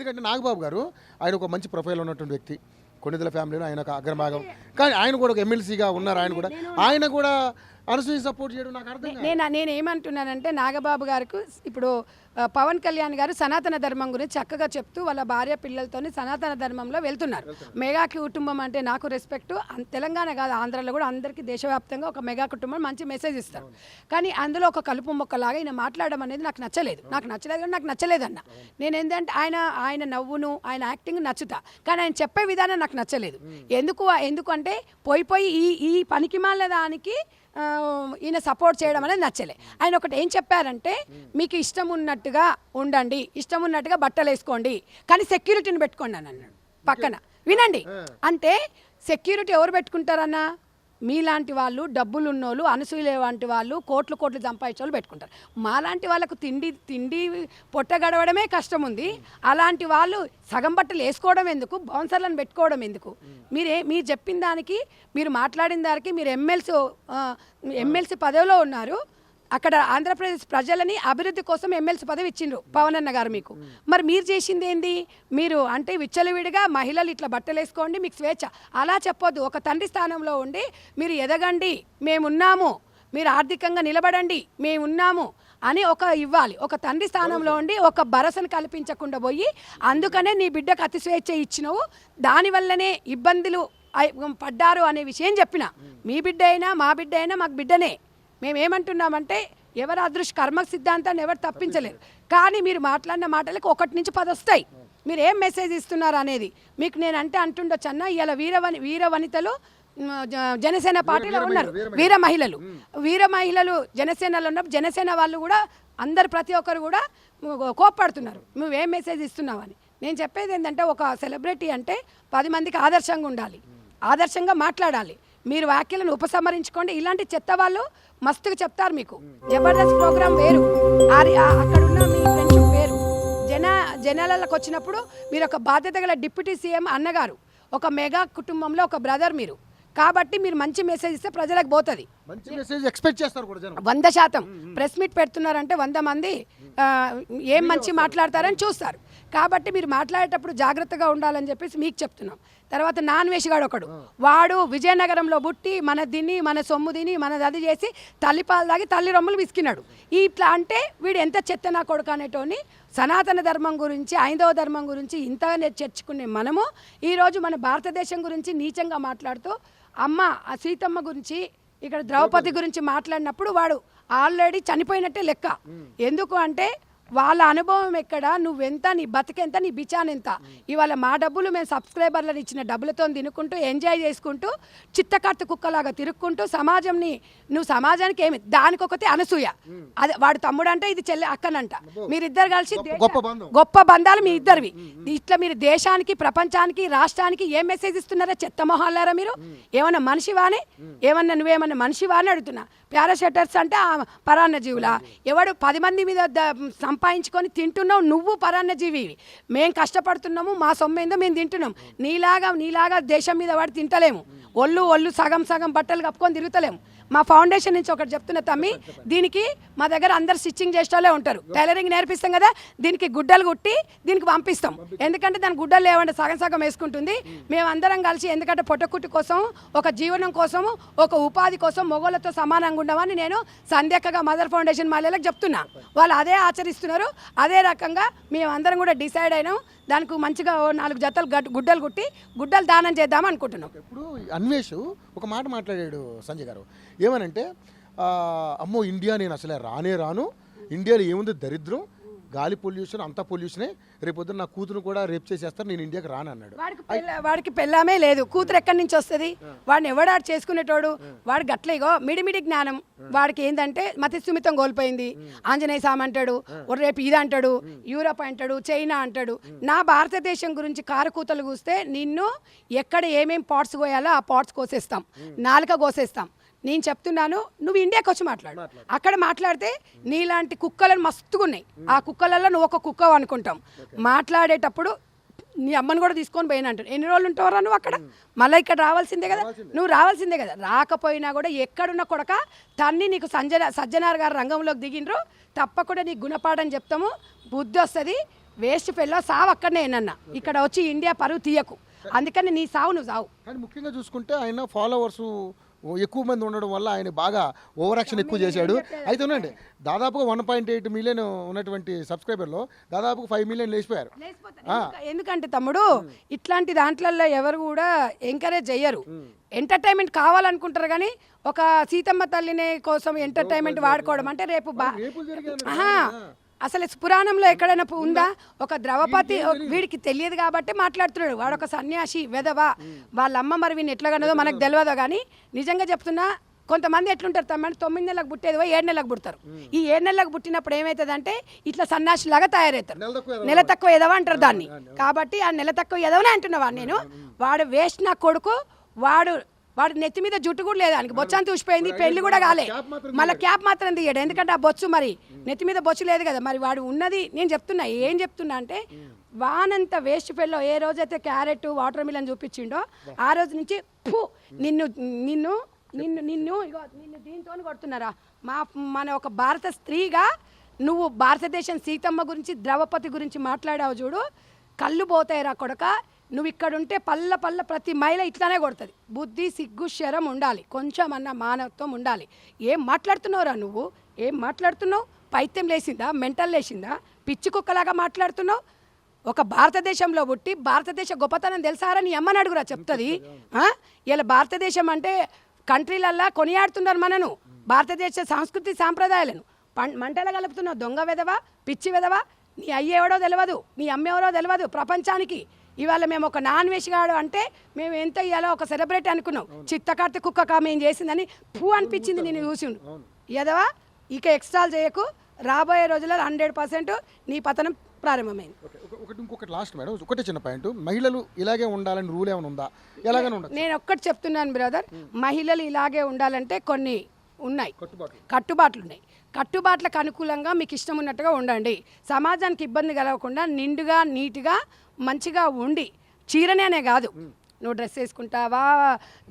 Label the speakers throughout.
Speaker 1: ఎందుకంటే నాగబాబు గారు ఆయన ఒక మంచి ప్రొఫైల్ ఉన్నటువంటి వ్యక్తి, కొన్నిదల ఫ్యామిలీలో ఆయన ఒక అగ్రభాగం, కానీ ఆయన కూడా ఒక ఎమ్మెల్సీగా ఉన్నారు. ఆయన కూడా అనసూయ సపోర్ట్ చేయడం నాకు అర్థం కాదు.
Speaker 2: నేను ఏమంటున్నానంటే నాగబాబు గారికి ఇప్పుడు పవన్ కళ్యాణ్ గారు సనాతన ధర్మం గురించి చక్కగా చెప్తూ వాళ్ళ భార్య పిల్లలతోని సనాతన ధర్మంలో వెళ్తున్నారు. మెగా కుటుంబం అంటే నాకు రెస్పెక్ట్, తెలంగాణ కాదు ఆంధ్రాలో కూడా అందరికీ దేశవ్యాప్తంగా ఒక మెగా కుటుంబం మంచి మెసేజ్ ఇస్తారు. కానీ అందులో ఒక కలుపు మొక్కలాగా ఈయన మాట్లాడడం అనేది నాకు నచ్చలేదు కానీ నాకు నచ్చలేదన్న. నేను ఏంటంటే ఆయన నవ్వును ఆయన యాక్టింగ్ నచ్చుతా, కానీ ఆయన చెప్పే విధానం నాకు నచ్చలేదు. ఎందుకంటే పోయి ఈ పనికిమాల దానికి ఈయన సపోర్ట్ చేయడం అనేది నచ్చలే. ఆయన ఒకటి ఏం చెప్పారంటే, మీకు ఇష్టం ఉన్నట్టుగా ఉండండి, ఇష్టం ఉన్నట్టుగా బట్టలు వేసుకోండి, కానీ సెక్యూరిటీని పెట్టుకోండి అని అన్నాడు పక్కన. వినండి, అంటే సెక్యూరిటీ ఎవరు పెట్టుకుంటారన్నా? మీలాంటి వాళ్ళు, డబ్బులు ఉన్నోళ్ళు, అనసూయ లాంటి వాళ్ళు, కోట్లు సంపాదించే వాళ్ళు పెట్టుకుంటారు. మాలాంటి వాళ్ళకు తిండి పొట్ట గడవడమే కష్టం ఉంది. అలాంటి వాళ్ళు సగం బట్టలు వేసుకోవడం ఎందుకు, బౌన్సర్లను పెట్టుకోవడం ఎందుకు? మీరు చెప్పిన దానికి, మీరు మాట్లాడిన దానికి, మీరు ఎమ్మెల్సీ పదవిలో ఉన్నారు. అక్కడ ఆంధ్రప్రదేశ్ ప్రజలని అభివృద్ధి కోసం ఎమ్మెల్సీ పదవి ఇచ్చిండ్రు పవన్ అన్న గారు మీకు. మరి మీరు చేసింది ఏంది? మీరు అంటే విచ్చలవిడిగా మహిళలు ఇట్లా బట్టలు వేసుకోండి, మీకు స్వేచ్ఛ అలా చెప్పొద్దు. ఒక తండ్రి స్థానంలో ఉండి మీరు ఎదగండి, మేమున్నాము, మీరు ఆర్థికంగా నిలబడండి, మేమున్నాము అని ఇవ్వాలి. ఒక తండ్రి స్థానంలో ఉండి ఒక భరోసాను కల్పించకుండా పోయి, అందుకనే నీ బిడ్డకు అతి స్వేచ్ఛ ఇచ్చినవు, దానివల్లనే ఇబ్బందులు పడ్డారు అనే విషయం చెప్పిన. మీ బిడ్డ అయినా మా బిడ్డ అయినా మాకు బిడ్డనే. మేమేమంటున్నామంటే, ఎవరు అదృష్ట కర్మ సిద్ధాంతాన్ని ఎవరు తప్పించలేరు. కానీ మీరు మాట్లాడిన మాటలకు 1 నుంచి 10 వస్తాయి. మీరు ఏం మెసేజ్ ఇస్తున్నారు అనేది మీకు నేనంటే అంటుండొచ్చు అన్న. ఇలా వీర వనితలు జనసేన పార్టీలో ఉన్నారు, వీర మహిళలు జనసేనలో ఉన్నప్పుడు జనసేన వాళ్ళు కూడా అందరు ప్రతి ఒక్కరు కూడా కోప్పడుతున్నారు, నువ్వేం మెసేజ్ ఇస్తున్నావని. నేను చెప్పేది ఏంటంటే, ఒక సెలబ్రిటీ అంటే 10 మందికి ఆదర్శంగా ఉండాలి, ఆదర్శంగా మాట్లాడాలి. మీరు వ్యాఖ్యలను ఉపసంహరించుకోండి. ఇలాంటి చెత్త వాళ్ళు మస్తుగా చెప్తారు మీకు. జబర్దస్త్ ప్రోగ్రాం వేరు, అక్కడున్న మీ ఫ్రెండ్షిప్ వేరు. జనాలకు వచ్చినప్పుడు మీరు ఒక బాధ్యత గల డిప్యూటీ సీఎం అన్నగారు, ఒక మెగా కుటుంబంలో ఒక బ్రదర్ మీరు. కాబట్టి మీరు మంచి మెసేజ్ ఇస్తే ప్రజలకు పోతుంది. 100% ప్రెస్ మీట్ పెడుతున్నారంటే 100 మంది ఏం మంచి మాట్లాడతారని చూస్తారు. కాబట్టి మీరు మాట్లాడేటప్పుడు జాగ్రత్తగా ఉండాలని చెప్పేసి మీకు చెప్తున్నాం. తర్వాత నాన్ వేషగాడు ఒకడు, వాడు విజయనగరంలో పుట్టి మన తిని మన సొమ్ము తిని మనది అది చేసి తల్లిపాలు తాగి తల్లి రొమ్ములు విసికినాడు. ఇట్లా అంటే వీడు ఎంత చెత్త నా కొడుకు అనేటోని. సనాతన ధర్మం గురించి, ఐదవ ధర్మం గురించి ఇంతగా చర్చుకునే మనము ఈరోజు మన భారతదేశం గురించి నీచంగా మాట్లాడుతూ, అమ్మ సీతమ్మ గురించి, ఇక్కడ ద్రౌపది గురించి మాట్లాడినప్పుడు వాడు ఆల్రెడీ చనిపోయినట్టే లెక్క. ఎందుకు అంటే వాళ్ళ అనుభవం ఎక్కడ, నువ్వెంత, నీ బతికెంత, నీ బిచానెంత. ఇవాళ మా డబ్బులు మేము సబ్స్క్రైబర్లను ఇచ్చిన డబ్బులతో తినుకుంటూ ఎంజాయ్ చేసుకుంటూ చిత్తకట్టు కుక్కలాగా తిరుక్కుంటూ నువ్వు సమాజానికి ఏమి, దానికొకతే అనసూయ, అదే వాడు తమ్ముడు అంటే ఇది చెల్లె అక్కనంట. మీరిద్దరు కలిసి గొప్ప బంధాలు మీ ఇద్దరివి. ఇట్లా మీరు దేశానికి, ప్రపంచానికి, రాష్ట్రానికి ఏం మెసేజ్ ఇస్తున్నారా చెత్త మొహాలారా మీరు? ఏమన్నా మనిషివానే, నువ్వేమన్నా మనిషివాని అడుగుతున్నా. ప్యారాషెటర్స్ అంటే పరాన్న జీవులా? ఎవడు 10 మంది మీద సంపాదించుకొని తింటున్నావు, నువ్వు పరాన్న జీవి. మేము కష్టపడుతున్నాము, మా సొమ్మేందో మేము తింటున్నాం. నీలాగా దేశం మీద వాడు తింటలేము. ఒళ్ళు సగం బట్టలు కప్పుకొని తిరుగుతలేము. మా ఫౌండేషన్ నుంచి ఒకటి చెప్తున్నా తమ్మి, దీనికి మా దగ్గర అందరు స్టిచ్చింగ్ చేసేవాళ్ళే ఉంటారు. టైలరింగ్ నేర్పిస్తాం కదా, దీనికి గుడ్డలు కుట్టి దీనికి పంపిస్తాం. ఎందుకంటే దాని గుడ్డలు లేవంటే సగం వేసుకుంటుంది. మేమందరం కలిసి, ఎందుకంటే పొట్టకుట్టు కోసం, ఒక జీవనం కోసం, ఒక ఉపాధి కోసం మొగోళ్ళతో సమానంగా ఉండమని నేను సంధ్యక్కగా మదర్ ఫౌండేషన్ మహిళలకు చెప్తున్నా. వాళ్ళు అదే ఆచరిస్తున్నారు. అదే రకంగా మేమందరం కూడా డిసైడ్ అయినాం, దానికి మంచిగా 4 జతలు గుడ్డలు కుట్టి గుడ్డలు దానం చేద్దాం అనుకుంటున్నాం.
Speaker 1: ఇప్పుడు అన్వేష్ ఒక మాట మాట్లాడాడు సంజయ్ గారు, ఏమనంటే అమ్మో ఇండియా నేను అసలే రాను, ఇండియాలో ఏముంది దరిద్రం, గాలి పొల్యూషన్, అంతా పొల్యూషనే, రేపొద్దున నా కూతురు కూడా రేపు చేసేస్తారు, నేను ఇండియాకి రానన్నాడు.
Speaker 2: వాడికి పెళ్ళామే లేదు, కూతురు ఎక్కడి నుంచి వస్తుంది? వాడిని ఎవడాడు చేసుకునేటోడు? వాడు గట్లేగో మిడిమిడి జ్ఞానం వాడికి ఏంటంటే మతి సుమితం కోల్పోయింది. ఆంజనేయ స్వామి అంటాడు, రేపు ఇది అంటాడు, యూరప్ అంటాడు, చైనా అంటాడు. నా భారతదేశం గురించి కారు కూతలు కూస్తే నిన్ను ఎక్కడ ఏమేం పార్ట్స్ కోయాలో ఆ పార్ట్స్ కోసేస్తాం, నాలుక కోసేస్తాం. నేను చెప్తున్నాను, నువ్వు ఇండియాకి వచ్చి మాట్లాడు. అక్కడ మాట్లాడితే నీలాంటి కుక్కలను మస్తుగా ఉన్నాయి, ఆ కుక్కలలో నువ్వు ఒక కుక్క అనుకుంటాం. మాట్లాడేటప్పుడు నీ అమ్మని కూడా తీసుకొని పోయిన అంటాడు. ఎన్ని రోజులు ఉంటావరా నువ్వు అక్కడ? మళ్ళీ ఇక్కడ రావాల్సిందే కదా, నువ్వు రావాల్సిందే కదా. రాకపోయినా కూడా ఎక్కడున్న కొడక తన్ని నీకు సజ్జనార్ గారు రంగంలోకి దిగిండ్రు, తప్పకుండా నీకు గుణపాఠం చెప్తాము, బుద్ధి వస్తుంది. వేస్ట్ ఫెల్లో సావు అక్కడనే ఏనన్నా, ఇక్కడ వచ్చి ఇండియా పరువు తీయకు, అందుకని నీ సావు నువ్వు సావు.
Speaker 1: కానీ ముఖ్యంగా చూసుకుంటే ఆయన ఫాలోవర్స్ ఎక్కువ మంది ఉండడం వల్ల ఆయన బాగా ఓవర్ యాక్షన్ ఎక్కువ చేశాడు. అయితే ఉండండి, దాదాపుగా 1.8 మిలియన్ ఉన్నటువంటి సబ్స్క్రైబర్లో దాదాపుగా 5 మిలియన్ లేచిపోయారు.
Speaker 2: ఎందుకంటే తమ్ముడు ఇట్లాంటి దాంట్లలో ఎవరు కూడా ఎంకరేజ్ చెయ్యరు. ఎంటర్టైన్మెంట్ కావాలనుకుంటారు కానీ ఒక సీతమ్మ తల్లిని కోసం ఎంటర్టైన్మెంట్ వాడుకోవడం అంటే రేపు అసలు పురాణంలో ఎక్కడైనా ఉందా? ఒక ద్రౌపది, వీడికి తెలియదు కాబట్టి మాట్లాడుతున్నాడు, వాడు ఒక సన్యాసి వెధవా, వాళ్ళ అమ్మ మరి వీడిని ఎట్లా కన్నదో మనకు తెలియదు. కానీ నిజంగా చెప్తున్నా, కొంతమంది ఎట్లుంటారు తమ్ముడు, 9 నెలలకు పుట్టేదివో 7 నెలలకు పుడతారు. ఈ 7 నెలలకు పుట్టినప్పుడు ఏమవుతుందంటే ఇట్లా సన్యాసి లాగా తయారవుతారు. నెల తక్కువ ఎదవ అంటారు దాన్ని. కాబట్టి ఆ నెల తక్కువ ఎదవనే అంటున్నావా నేను? వాడు వేస్ట్ నా కొడుకు, వాడు నెత్తి మీద జుట్టు కూడా లేదు, ఆయనకి బొచ్చు అంతా ఊసిపోయింది, పెళ్లి కూడా కాలే, మళ్ళీ క్యాప్ మాత్రం తీయడు. ఎందుకంటే ఆ బొచ్చు మరి నెత్తి మీద బొచ్చు లేదు కదా. మరి వాడు ఉన్నది నేను చెప్తున్నా, ఏం చెప్తున్నా అంటే వానంత వేస్ట్ ఫెల్లో ఏ రోజైతే క్యారెట్ వాటర్ మిలన్ చూపించిండో ఆ రోజు నుంచి నిన్ను నిన్ను నిన్ను నిన్ను ఇగో నిన్ను దీంతో కొడుతున్నారా? మన ఒక భారత స్త్రీగా నువ్వు భారతదేశం సీతమ్మ గురించి ద్రౌపది గురించి మాట్లాడావు చూడు, కళ్ళు పోతాయిరా కొడక. నువ్వు ఇక్కడ ఉంటే పల్ల ప్రతి మహిళ ఇట్లానే కొడుతుంది. బుద్ధి, సిగ్గు, శరం ఉండాలి, కొంచెం అన్న మానవత్వం ఉండాలి. ఏం మాట్లాడుతున్నావురా నువ్వు? ఏం మాట్లాడుతున్నావు? పైత్యం లేచిందా? మెంటల్ లేచిందా? పిచ్చి కుక్కలాగా మాట్లాడుతున్నావు. ఒక భారతదేశంలో పుట్టి భారతదేశ గొప్పతనం తెలుసారా? నీ అమ్మని అడుగురా, చెప్తుంది. ఇలా భారతదేశం అంటే కంట్రీలల్లా కొనియాడుతున్నారు మనను, భారతదేశ సంస్కృతి సాంప్రదాయాలను మంటలు కలుపుతున్నావు. దొంగ వెదవా, పిచ్చి వెదవా. నీ అయ్యేవడో తెలియదు, నీ అమ్మేవరో తెలియదు ప్రపంచానికి. ఇవాళ మేము ఒక నాన్ వెజ్ గాడు అంటే మేము ఎంత ఇవాళ ఒక సెలబ్రిటీ అనుకున్నాం. చిత్తకార్తె కుక్క మేము చేసిందని అనిపించింది నేను చూసి. ఎదవా ఇక ఎక్స్ట్రాల్ చేయకు, రాబోయే రోజుల్లో 100% నీ పతనం ప్రారంభమైంది.
Speaker 1: ఇంకొకటి లాస్ట్ మేడం, ఒకటే చిన్న పాయింట్, మహిళలు ఇలాగే ఉండాలని రూల్ ఏమైనా ఉందా? ఎలాగైనా ఉండదు.
Speaker 2: నేను ఒక్కటి చెప్తున్నాను బ్రదర్, మహిళలు ఇలాగే ఉండాలంటే కొన్ని ఉన్నాయి, కట్టుబాట్లు ఉన్నాయి. కట్టుబాట్లకు అనుకూలంగా మీకు ఇష్టం ఉన్నట్టుగా ఉండండి. సమాజానికి ఇబ్బంది కలగకుండా నిండుగా నీట్గా మంచిగా ఉండి, చీరనే కాదు, నువ్వు డ్రెస్ వేసుకుంటావా,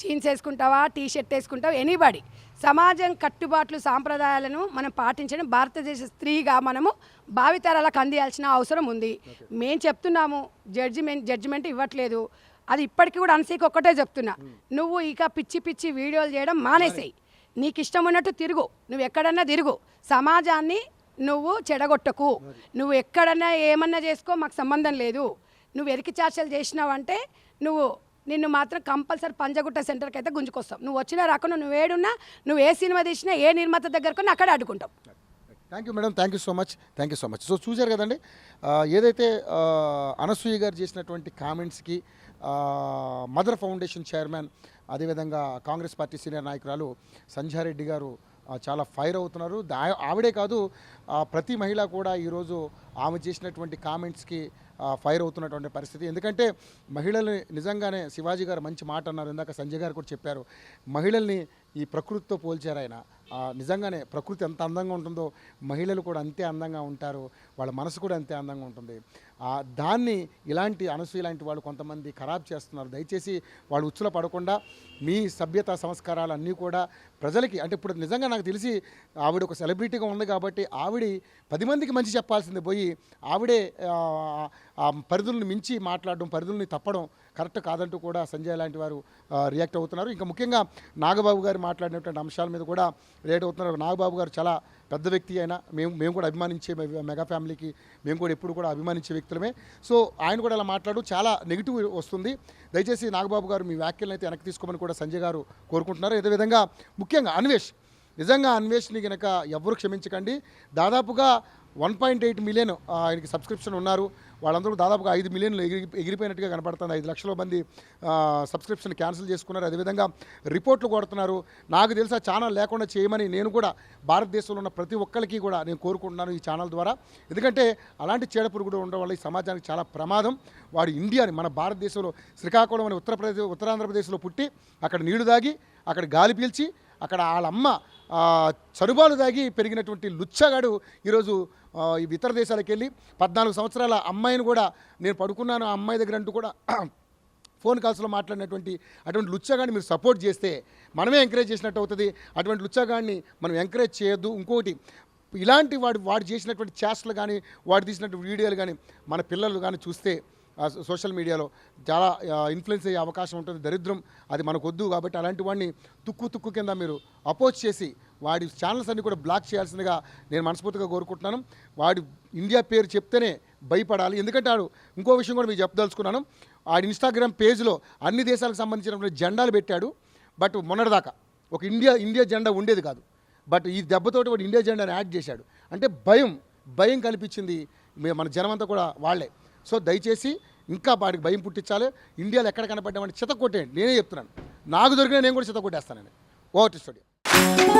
Speaker 2: జీన్స్ వేసుకుంటావా, టీ షర్ట్ వేసుకుంటావా, ఎనీబడి సమాజం కట్టుబాట్లు సాంప్రదాయాలను మనం పాటించడం భారతదేశ స్త్రీగా మనము భావితరాలకు అందియాల్సిన అవసరం ఉంది. మేము చెప్తున్నాము, జడ్జిమెంట్ ఇవ్వట్లేదు. అది ఇప్పటికీ కూడా అన్సీకి ఒక్కటే చెప్తున్నా, నువ్వు ఇక పిచ్చి వీడియోలు చేయడం మానేసేయి. నీకు ఇష్టం ఉన్నట్టు తిరుగు, నువ్వు ఎక్కడన్నా తిరుగు, సమాజాన్ని నువ్వు చెడగొట్టకు. నువ్వు ఎక్కడన్నా ఏమన్నా చేసుకో, మాకు సంబంధం లేదు. నువ్వు ఎరికి చార్చలు చేసినావంటే నిన్ను మాత్రం కంపల్సరీ పంజగుట్ట సెంటర్కి అయితే గుంజుకొస్తావు. నువ్వు వచ్చినా రాకుండా, నువ్వు ఏడున్నా, నువ్వు ఏ సినిమా తీసినా, ఏ నిర్మాత దగ్గరకు అక్కడ అడ్డుకుంటావు.
Speaker 1: Thank you madam, thank you so much. So చూశారు కదండి, ఏదైతే అనసూయ గారు చేసినటువంటి కామెంట్స్కి మదర్ ఫౌండేషన్ చైర్మన్, అదేవిధంగా కాంగ్రెస్ పార్టీ సీనియర్ నాయకురాలు సంధ్యారెడ్డి గారు చాలా ఫైర్ అవుతున్నారు. ఆవిడే కాదు, ప్రతి మహిళ కూడా ఈరోజు ఆమె చేసినటువంటి కామెంట్స్కి ఫైర్ అవుతున్నటువంటి పరిస్థితి. ఎందుకంటే మహిళల్ని నిజంగానే శివాజీ గారు మంచి మాట అన్నారు, ఇందాక సంజయ్ గారు కూడా చెప్పారు, మహిళల్ని ఈ ప్రకృతితో పోల్చారు ఆయన. నిజంగానే ప్రకృతి ఎంత అందంగా ఉంటుందో మహిళలు కూడా అంతే అందంగా ఉంటారు, వాళ్ళ మనసు కూడా అంతే అందంగా ఉంటుంది. దాన్ని ఇలాంటి అనసూయ లాంటి వాళ్ళు కొంతమంది ఖరాబ్ చేస్తున్నారు. దయచేసి వాళ్ళు ఉచ్చులో పడకుండా మీ సభ్యత సంస్కారాలు అన్నీ కూడా ప్రజలకి, అంటే ఇప్పుడు నిజంగా నాకు తెలిసి ఆవిడ ఒక సెలబ్రిటీగా ఉంది కాబట్టి ఆవిడ 10 మందికి మంచి చెప్పాల్సింది పోయి ఆవిడే పరిధులను మించి మాట్లాడడం, పరిధుల్ని తప్పడం కరెక్ట్ కాదంటూ కూడా సంజయ్ లాంటి వారు రియాక్ట్ అవుతున్నారు. ఇంకా ముఖ్యంగా నాగబాబు గారు మాట్లాడినటువంటి అంశాల మీద కూడా రియాక్ట్ అవుతున్నారు. నాగబాబు గారు చాలా పెద్ద వ్యక్తి అయినా మేము కూడా అభిమానించే మెగా ఫ్యామిలీకి మేము కూడా ఎప్పుడు కూడా అభిమానించే వ్యక్తులమే. సో ఆయన కూడా అలా మాట్లాడు చాలా నెగిటివ్ వస్తుంది. దయచేసి నాగబాబు గారు మీ వ్యాఖ్యలను అయితే వెనక్కి తీసుకోమని కూడా సంజయ్ గారు కోరుకుంటున్నారు. అదేవిధంగా ముఖ్యంగా అన్వేష్, నిజంగా అన్వేష్ని కనుక ఎవరు క్షమించకండి. దాదాపుగా 1.8 మిలియన్ ఆయనకి సబ్స్క్రిప్షన్ ఉన్నారు. వాళ్ళందరూ దాదాపుగా 5 మిలియన్లు ఎగిరిపోయినట్టుగా కనపడుతుంది. 5 లక్షల మంది సబ్స్క్రిప్షన్ క్యాన్సిల్ చేసుకున్నారు. అదేవిధంగా రిపోర్ట్లు కొడుతున్నారు. నాకు తెలిసి ఆ ఛానల్ లేకుండా చేయమని నేను కూడా భారతదేశంలో ఉన్న ప్రతి ఒక్కరికి కూడా నేను కోరుకుంటున్నాను ఈ ఛానల్ ద్వారా. ఎందుకంటే అలాంటి చీడపురుగుడు ఉండడం వల్ల ఈ సమాజానికి చాలా ప్రమాదం. వాడు ఇండియాని, మన భారతదేశంలో శ్రీకాకుళం అని ఉత్తరాంధ్రప్రదేశ్లో పుట్టి అక్కడ నీళ్లు దాగి, అక్కడ గాలి పీల్చి, అక్కడ వాళ్ళమ్మ చరుబాలు దాగి పెరిగినటువంటి లుచ్చగాడు ఈరోజు ఇతర దేశాలకు వెళ్ళి 14 సంవత్సరాల అమ్మాయిని కూడా నేను పడుకున్నాను ఆ అమ్మాయి దగ్గర అంటూ కూడా ఫోన్ కాల్స్లో మాట్లాడినటువంటి అటువంటి లుచ్చగాడిని మీరు సపోర్ట్ చేస్తే మనమే ఎంకరేజ్ చేసినట్టు అవుతుంది. అటువంటి లుచ్చగాడిని మనం ఎంకరేజ్ చేయొద్దు. ఇంకోటి, ఇలాంటి వాడు చేసినటువంటి చేష్టలు కానీ వాడు తీసినటువంటి వీడియోలు కానీ మన పిల్లలు కానీ చూస్తే సోషల్ మీడియాలో చాలా ఇన్ఫ్లుయెన్స్ అయ్యే అవకాశం ఉంటుంది. దరిద్రం అది మనకొద్దు. కాబట్టి అలాంటి వాడిని తుక్కు కింద మీరు అపోజ్ చేసి వాడి ఛానల్స్ అన్ని కూడా బ్లాక్ చేయాల్సిందిగా నేను మనస్ఫూర్తిగా కోరుకుంటున్నాను. వాడి ఇండియా పేరు చెప్తేనే భయపడాలి. ఎందుకంటే వాడు ఇంకో విషయం కూడా మీకు చెప్పదలుచుకున్నాను. వాడి ఇన్స్టాగ్రామ్ పేజ్లో అన్ని దేశాలకు సంబంధించినటువంటి జెండాలు పెట్టాడు. బట్ మొన్నటిదాకా ఒక ఇండియా జెండా ఉండేది కాదు. బట్ ఈ దెబ్బతోటి వాడు ఇండియా జెండాని యాడ్ చేశాడు. అంటే భయం కల్పించింది మన జనమంతా కూడా వాళ్ళే. సో దయచేసి ఇంకా వాడికి భయం పుట్టించాలి. ఇండియాలో ఎక్కడ కనపడ్డామని చితకొట్టేయండి. నేనే చెప్తున్నాను. నాకు దొరికిన నేను కూడా చితకొట్టేస్తానండి. Over to studio.